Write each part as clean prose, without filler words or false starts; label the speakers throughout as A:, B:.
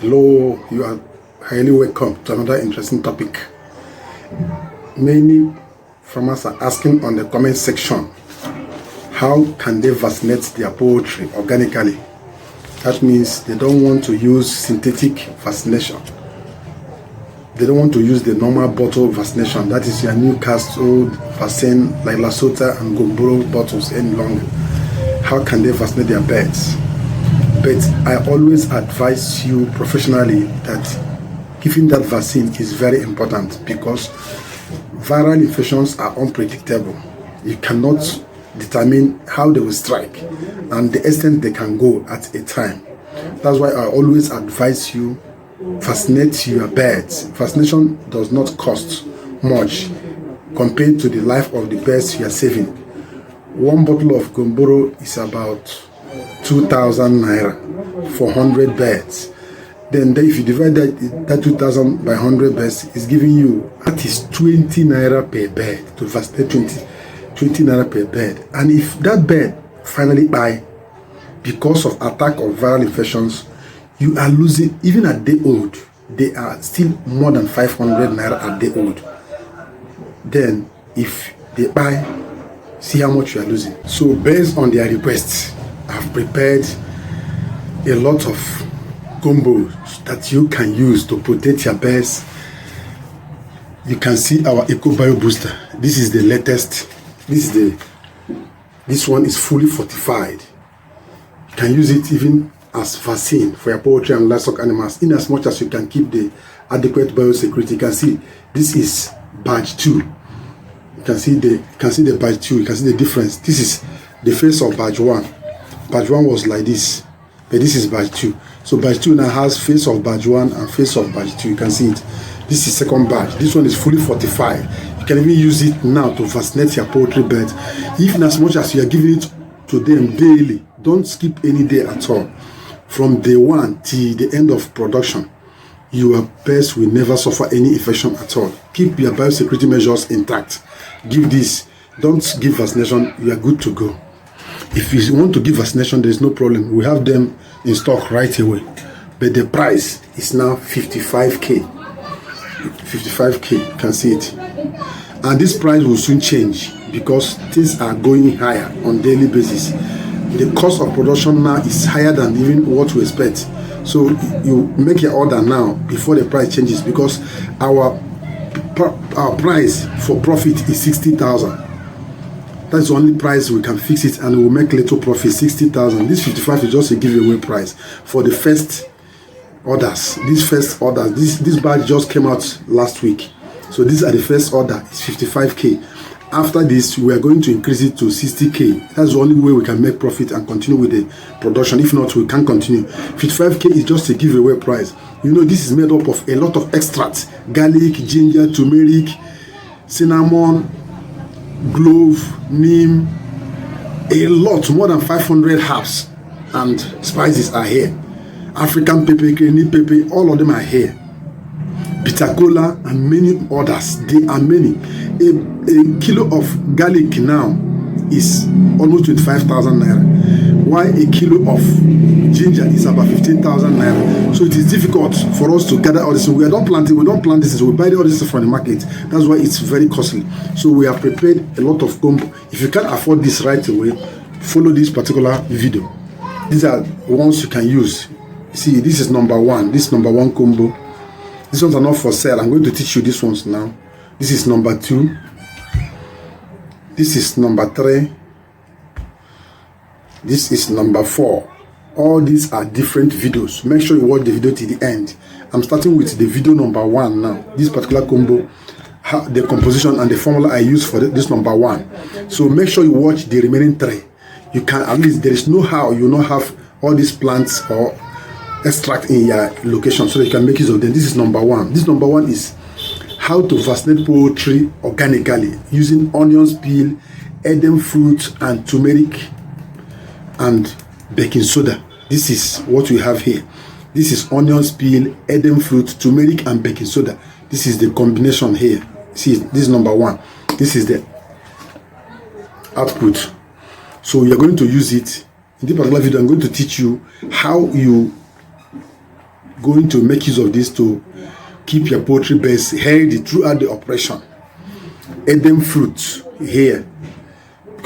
A: Hello, you are highly welcome to another interesting topic. Many farmers are asking on the comment section, how can they vaccinate their poultry organically? That means they don't want to use synthetic vaccination. They don't want to use the normal bottle vaccination. That is your Newcastle vaccine, like Lasota and Gumboro bottles any longer. How can they vaccinate their birds? But I always advise you professionally that giving that vaccine is very important, because viral infections are unpredictable. You cannot determine how they will strike and the extent they can go at a time. That's why I always advise you, vaccinate your birds. Vaccination does not cost much compared to the life of the birds you are saving. One bottle of Gumboro is about 2,000 naira for 100 birds. Then if you divide that 2,000 by 100 birds, it's giving you, that is 20 naira per bird to vaccinate 20 naira per bird. And if that bird finally die because of attack of viral infections, you are losing, even at day old, they are still more than 500 naira at day old. Then if they die, see how much you are losing. So based on their requests, I've prepared a lot of combos that you can use to protect your birds. You can see our Eco Bio Booster. This is the latest. This one is fully fortified. You can use it even as vaccine for your poultry and livestock animals, in as much as you can keep the adequate biosecurity. You can see this is batch 2. You can see the batch 2. You can see the difference. This is the face of batch 1. Batch 1 was like this, but this is batch 2. So batch 2 now has face of batch 1 and face of batch 2. You can see it. This is second batch. This one is fully fortified. You can even use it now to vaccinate your poultry birds, even as much as you are giving it to them daily. Don't skip any day at all. From day 1 till the end of production, your birds will never suffer any infection at all. Keep your biosecurity measures intact. Give this. Don't give vaccination. You are good to go. If you want to give vaccination, there is no problem. We have them in stock right away. But the price is now 55k. 55k, you can see it. And this price will soon change because things are going higher on daily basis. The cost of production now is higher than even what we expect. So you make your order now before the price changes, because our price for profit is 60,000. That's the only price we can fix it, and we'll make little profit, 60,000. This 55 is just a giveaway price for the first orders. This batch just came out last week. So these are the first order. It's 55k. After this, we are going to increase it to 60k. That's the only way we can make profit and continue with the production. If not, we can't continue. 55k is just a giveaway price. You know, this is made up of a lot of extracts: garlic, ginger, turmeric, cinnamon, clove, neem, a lot, more than 500 herbs and spices are here. African pepper, Kenny pepper, all of them are here. Bitter cola and many others. There are many. A kilo of garlic now is almost 25,000 naira. Why a kilo of ginger is about 15,000 naira. So it is difficult for us to gather all this. We don't plant this. We buy all this from the market. That's why it's very costly. So we have prepared a lot of combo. If you can't afford this right away, follow this particular video. These are ones you can use. See, this is number 1. This is number 1 combo. These ones are not for sale. I'm going to teach you these ones now. This is number 2. This is number 3. This is number 4. All these are different videos. Make sure you watch the video till the end. I'm starting with the video number 1 now. This particular combo, the composition and the formula I use for this number 1. So make sure you watch the remaining 3. You can, at least there is no how you not have all these plants or extract in your location, so you can make use of them. This is number 1. This number 1 is how to vaccinate poultry organically using onions peel, Aidan fruit, and turmeric and baking soda. This is what we have here. This is onions peel, Aidan fruit, turmeric, and baking soda. This is the combination here. See, this is number 1. This is the output. So you are going to use it. In this particular video, I'm going to teach you how you going to make use of this to keep your poultry birds healthy throughout the operation. Aidan fruit here,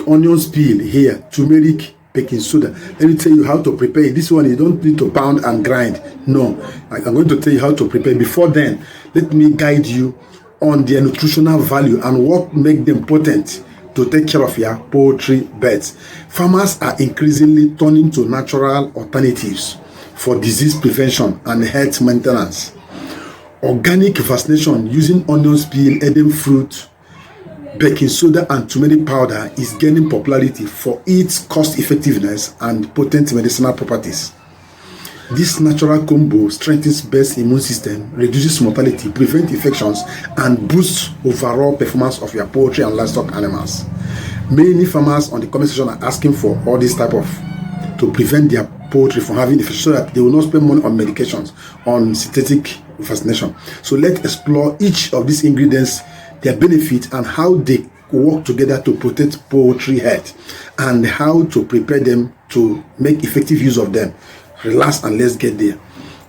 A: onion peel here, turmeric, baking soda. Let me tell you how to prepare it. This one you don't need to pound and grind. No, I'm going to tell you how to prepare. Before then, let me guide you on their nutritional value and what make them potent to take care of your poultry birds. Farmers are increasingly turning to natural alternatives for disease prevention and health maintenance. Organic vaccination using onion peel, Aidan fruit, baking soda and turmeric powder is gaining popularity for its cost effectiveness and potent medicinal properties. This natural combo strengthens birds' immune system, reduces mortality, prevents infections, and boosts overall performance of your poultry and livestock animals. Many farmers on the comment section are asking for all this type of to prevent their poultry from having infections so that they will not spend money on medications, on synthetic vaccination. So let's explore each of these ingredients, their benefit, and how they work together to protect poultry health, and how to prepare them to make effective use of them. Relax and let's get there.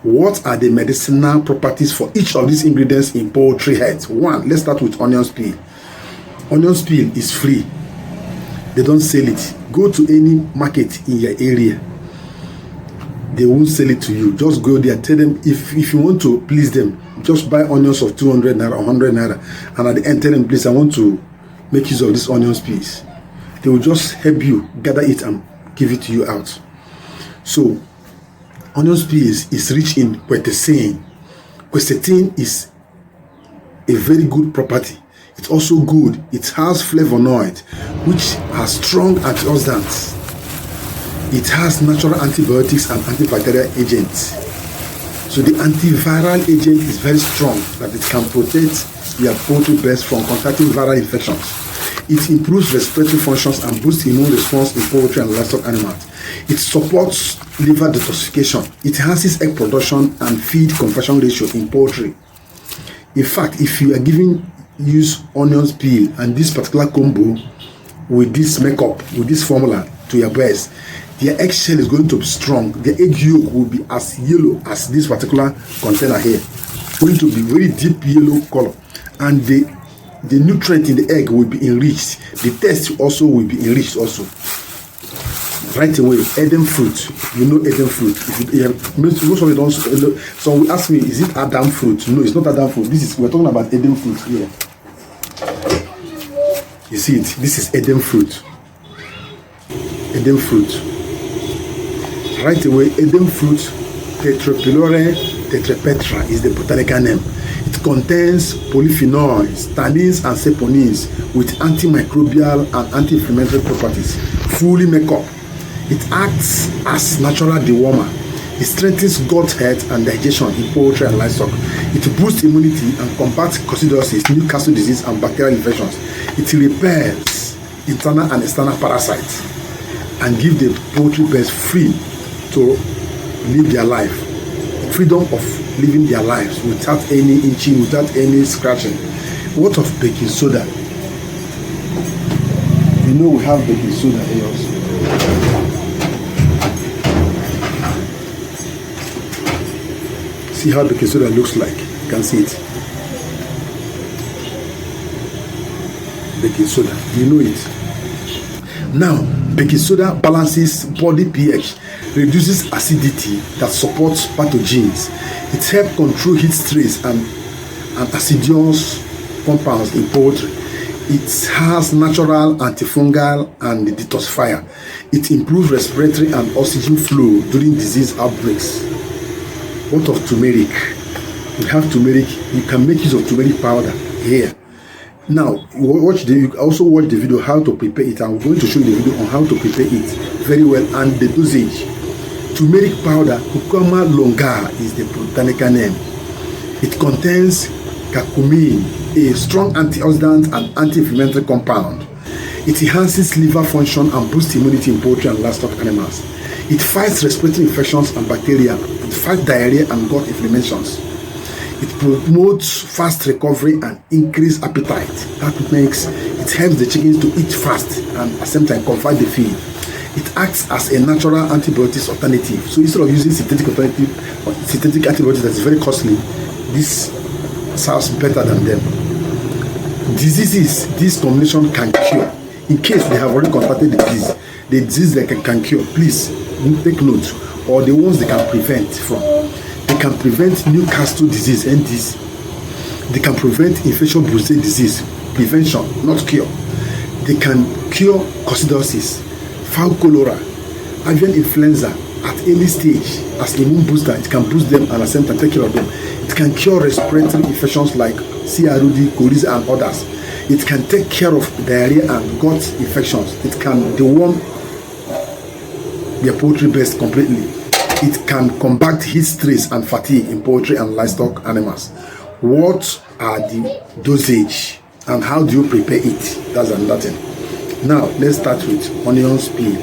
A: What are the medicinal properties for each of these ingredients in poultry health? One, let's start with onion peel. Onion peel is free. They don't sell it. Go to any market in your area. They won't sell it to you. Just go there. Tell them if you want to please them, just buy onions of 200 naira or 100 naira, and at the end tell them, please, I want to make use of this onion peels. They will just help you gather it and give it to you out. So onion peels is rich in quercetin. Quercetin is a very good property. It's also good. It has flavonoid, which are strong antioxidants. It has natural antibiotics and antibacterial agents. So the antiviral agent is very strong, that it can protect your poultry birds from contracting viral infections. It improves respiratory functions and boosts immune response in poultry and livestock animals. It supports liver detoxification. It enhances egg production and feed conversion ratio in poultry. In fact, if you are use onion peel and this particular combo with this makeup, with this formula to your birds, their eggshell is going to be strong. The egg yolk will be as yellow as this particular container here. Going to be very deep yellow color, and the nutrient in the egg will be enriched. The taste also will be enriched also. Right away, Aidan fruit. You know Aidan fruit. Most of you don't. So we ask me, is it Adam fruit? No, it's not Adam fruit. We're talking about Aidan fruit here. You see it. This is Aidan fruit. Aidan fruit. Right away, Aidan fruit, tetrapleura tetrapetra is the botanical name. It contains polyphenols, tannins, and saponins with antimicrobial and anti-inflammatory properties. Fully make up. It acts as natural dewormer. It strengthens gut health and digestion in poultry and livestock. It boosts immunity and combats Coccidiosis, Newcastle Disease, and bacterial infections. It repairs internal and external parasites and gives the poultry birds free to live their life. Freedom of living their lives without any itching, without any scratching. What of baking soda? You know we have baking soda here also. See how baking soda looks like. You can see it. Baking soda, you know it. Now, baking soda balances body pH, reduces acidity that supports pathogens. It helps control heat stress and acidious compounds in poultry. It has natural antifungal and detoxifier. It improves respiratory and oxygen flow during disease outbreaks. What of turmeric? We have turmeric. You can make use of turmeric powder here. Now, you also watch the video how to prepare it. I'm going to show you the video on how to prepare it very well and the dosage. Turmeric powder, Cucuma longa is the botanical name. It contains curcumin, a strong antioxidant and anti-inflammatory compound. It enhances liver function and boosts immunity in poultry and livestock animals. It fights respiratory infections and bacteria. It fights diarrhea and gut inflammations. It promotes fast recovery and increased appetite. That makes it helps the chickens to eat fast and at the same time convert the feed. It acts as a natural antibiotics alternative. So instead of using synthetic antibiotics that is very costly, this sounds better than them. Diseases this combination can cure. In case they have already contracted the disease they can cure, please take note. Or the ones they can prevent from. They can prevent Newcastle disease, NDs. They can prevent infectious brucella disease, prevention, not cure. They can cure coccidiosis, fowl cholera, avian influenza at early stage as immune booster. It can boost them and at the same time take care of them. It can cure respiratory infections like CRD, colitis, and others. It can take care of diarrhea and gut infections. It can deworm their poultry best completely. It can combat heat stress and fatigue in poultry and livestock animals. What are the dosage and how do you prepare it? That's another thing. Now let's start with onions peel.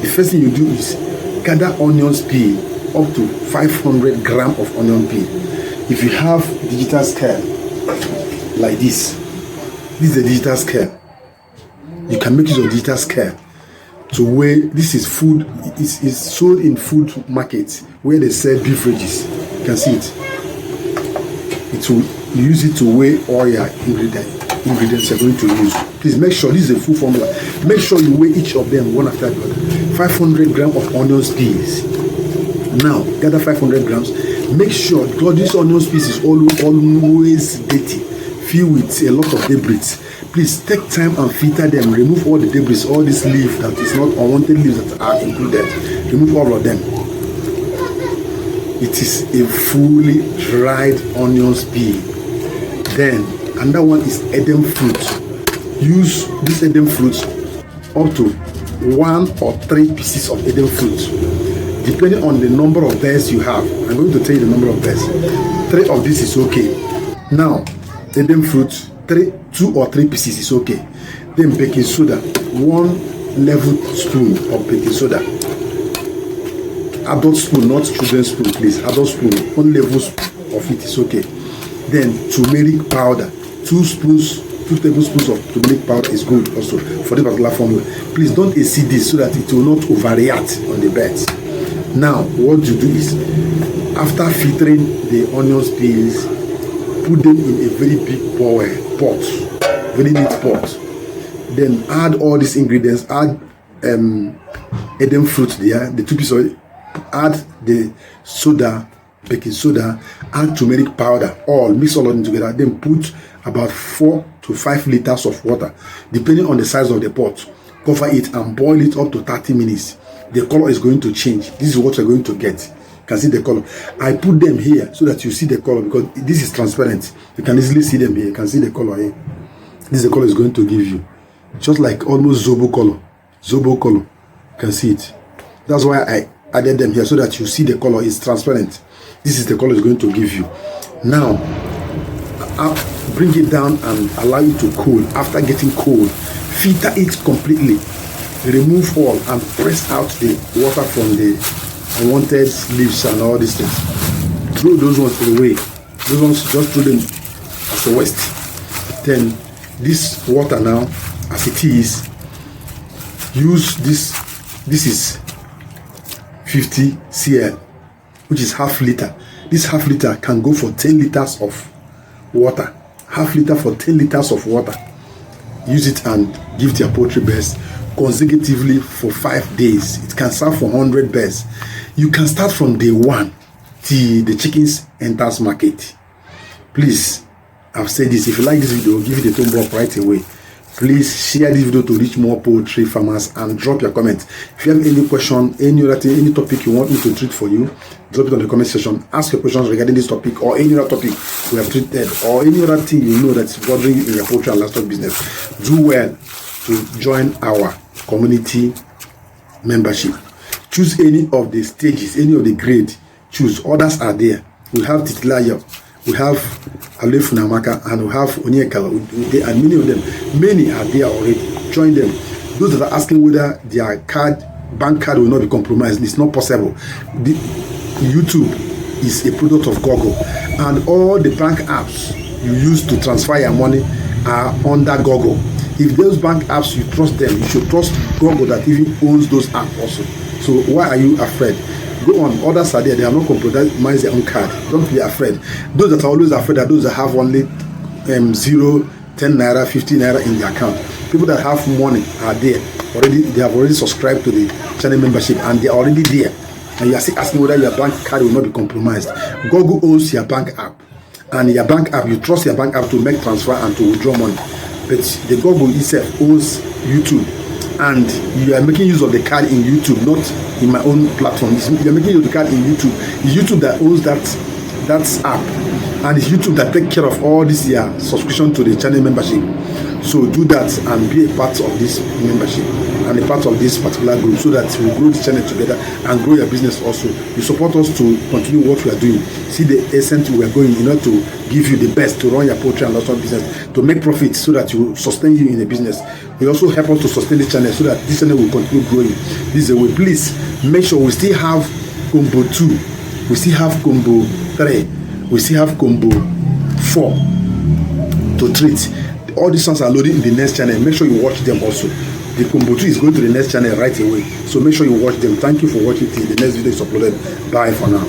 A: The first thing you do is gather onions peel, up to 500 gram of onion peel. If you have digital scale like this is a digital scale. You can make use of digital scale to weigh. This is food. It's sold in food markets where they sell beverages. You can see it. It will use it to weigh all your ingredients you're going to use. Please make sure this is a full formula. Make sure you weigh each of them one after the other. 500 grams of onions peels. Now gather 500 grams. Make sure, because this onions piece is always dirty, filled with a lot of debris. Please take time and filter them. Remove all the debris, all this leaf that is not unwanted leaves that are included. Remove all of them. It is a fully dried onions peel. Then another one is Aidan fruit. Use this Aidan fruit up to 1 or 3 pieces of Aidan fruit. Depending on the number of bears you have, I'm going to tell you the number of bears. 3 of this is okay. Now, Aidan fruit, 2 or 3 pieces is okay. Then baking soda, 1 level spoon of baking soda. Adult spoon, not children's spoon, please. Adult spoon, 1 level of it is okay. Then turmeric powder, 2 tablespoons of turmeric powder is good also for this particular formula. Please don't exceed this so that it will not overreact on the birds. Now, what you do is, after filtering the onions peels, put them in a very big pot, very neat pot. Then add all these ingredients. Add Aidan fruit there, the 2 pieces of it. Add the soda, baking soda, add turmeric powder, mix all of them together. Then put about 4 to 5 liters of water, depending on the size of the pot. Cover it and boil it up to 30 minutes. The color is going to change. This is what you're going to get. You can see the color. I put them here so that you see the color, because this is transparent. You can easily see them here. You can see the color here. This is the color is going to give you. Just like almost Zobo color. Zobo color. You can see it. That's why I added them here, so that you see the color is transparent. This is the color it's going to give you. Now, I'll bring it down and allow it to cool. After getting cold, filter it completely. Remove all and press out the water from the unwanted leaves and all these things. Throw those ones away. Those ones, just throw them as a waste. Then this water now, as it is, use this. This is 50 cl, which is half liter. This half liter can go for 10 liters of water. Half liter for 10 liters of water. Use it and give to your poultry bears consecutively for 5 days. It can serve for 100 bears. You can start from day 1 till the chickens enters market. Please, I've said this. If you like this video, give it a thumb up right away. Please share this video to reach more poultry farmers and drop your comments. If you have any question, any other thing, any topic you want me to treat for you, drop it on the comment section. Ask your questions regarding this topic or any other topic we have treated, or any other thing you know that's bothering you in your poultry and livestock business. Do well to join our community membership. Choose any of the stages, any of the grade. Choose. Others are there. We have Titilayo, we have Alef Namaka, and we have Onyeka, and many of them. Many are there already. Join them. Those that are asking whether their bank card will not be compromised, it's not possible. YouTube is a product of Google, and all the bank apps you use to transfer your money are under Google. If those bank apps, you trust them, you should trust Google that even owns those apps also. So why are you afraid? Go on. Others are there. They have not compromised their own card. Don't be afraid. Those that are always afraid are those that have only 0, 10 naira, 50 naira in their account. People that have money are there already. They have already subscribed to the channel membership and they are already there. And you are still asking whether your bank card will not be compromised. Google owns your bank app, and your bank app, you trust your bank app to make transfer and to withdraw money. But the Google itself owns YouTube, and you are making use of the card in YouTube, not in my own platform. You are making use of the card in YouTube. It's YouTube that owns that app, and it's YouTube that takes care of all this year subscription to the channel membership. So do that and be a part of this membership and a part of this particular group, so that we grow the channel together and grow your business also. You support us to continue what we are doing. See the essence we are going in order to give you the best to run your poultry and livestock business, to make profits so that you sustain you in the business. We also help us to sustain the channel so that this channel will continue growing. This is the way. Please make sure we still have combo 2, we still have combo 3, we still have combo 4 to treat. All these songs are loaded in the next channel. Make sure you watch them also. The combo 2 is going to the next channel right away. So make sure you watch them. Thank you for watching till the next video is uploaded. Bye for now.